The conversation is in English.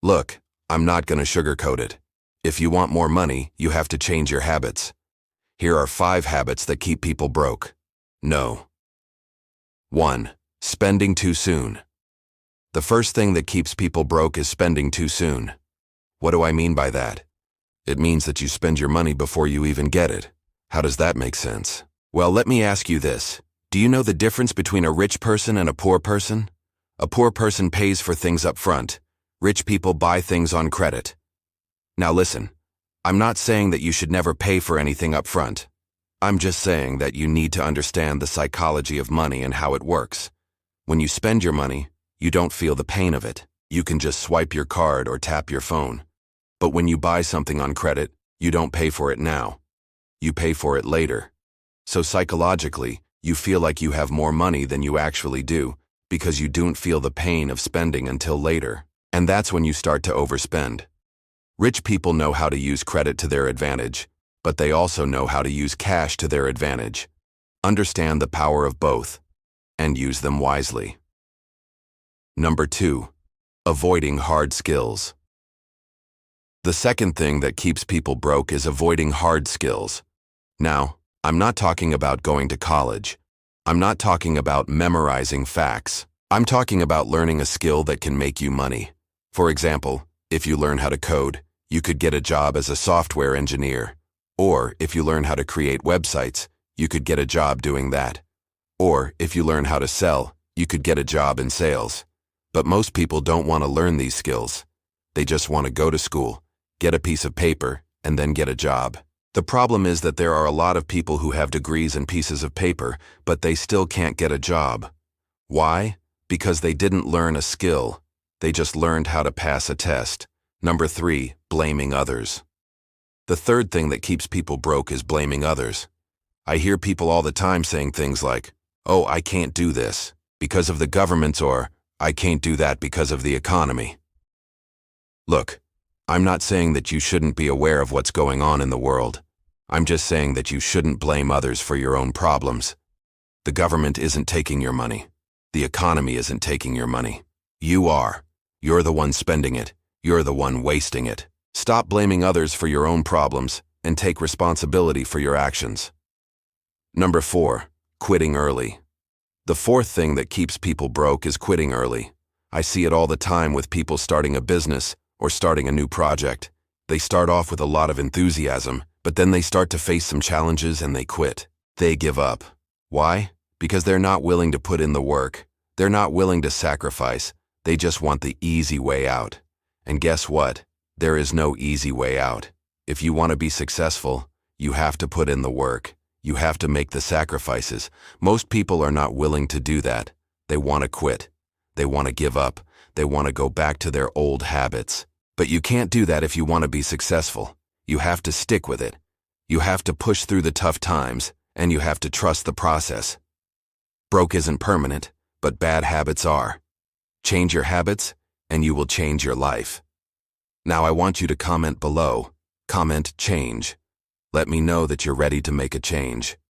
Look, I'm not gonna sugarcoat it. If you want more money, you have to change your habits. Here are 5 habits that keep people broke. No. 1. Spending too soon. The first thing that keeps people broke is spending too soon. What do I mean by that? It means that you spend your money before you even get it. How does that make sense? Well, let me ask you this. Do you know the difference between a rich person and a poor person? A poor person pays for things up front. Rich people buy things on credit. Now listen, I'm not saying that you should never pay for anything up front. I'm just saying that you need to understand the psychology of money and how it works. When you spend your money, you don't feel the pain of it. You can just swipe your card or tap your phone. But when you buy something on credit, you don't pay for it now. You pay for it later. So psychologically, you feel like you have more money than you actually do because you don't feel the pain of spending until later. And that's when you start to overspend. Rich people know how to use credit to their advantage, but they also know how to use cash to their advantage. Understand the power of both, and use them wisely. Number 2. Avoiding hard skills. The second thing that keeps people broke is avoiding hard skills. Now, I'm not talking about going to college. I'm not talking about memorizing facts. I'm talking about learning a skill that can make you money. For example, if you learn how to code, you could get a job as a software engineer. Or if you learn how to create websites, you could get a job doing that. Or if you learn how to sell, you could get a job in sales. But most people don't want to learn these skills. They just want to go to school, get a piece of paper, and then get a job. The problem is that there are a lot of people who have degrees and pieces of paper, but they still can't get a job. Why? Because they didn't learn a skill. They just learned how to pass a test. Number 3, blaming others. The third thing that keeps people broke is blaming others. I hear people all the time saying things like, "Oh, I can't do this because of the government," or "I can't do that because of the economy." Look, I'm not saying that you shouldn't be aware of what's going on in the world. I'm just saying that you shouldn't blame others for your own problems. The government isn't taking your money. The economy isn't taking your money. You are. You're the one spending it. You're the one wasting it. Stop blaming others for your own problems and take responsibility for your actions. Number 4, quitting early. The fourth thing that keeps people broke is quitting early. I see it all the time with people starting a business or starting a new project. They start off with a lot of enthusiasm, but then they start to face some challenges and they quit. They give up. Why? Because they're not willing to put in the work. They're not willing to sacrifice. They just want the easy way out. And guess what? There is no easy way out. If you want to be successful, you have to put in the work. You have to make the sacrifices. Most people are not willing to do that. They want to quit. They want to give up. They want to go back to their old habits. But you can't do that if you want to be successful. You have to stick with it. You have to push through the tough times, and you have to trust the process. Broke isn't permanent, but bad habits are. Change your habits, and you will change your life. Now I want you to comment below. Comment change. Let me know that you're ready to make a change.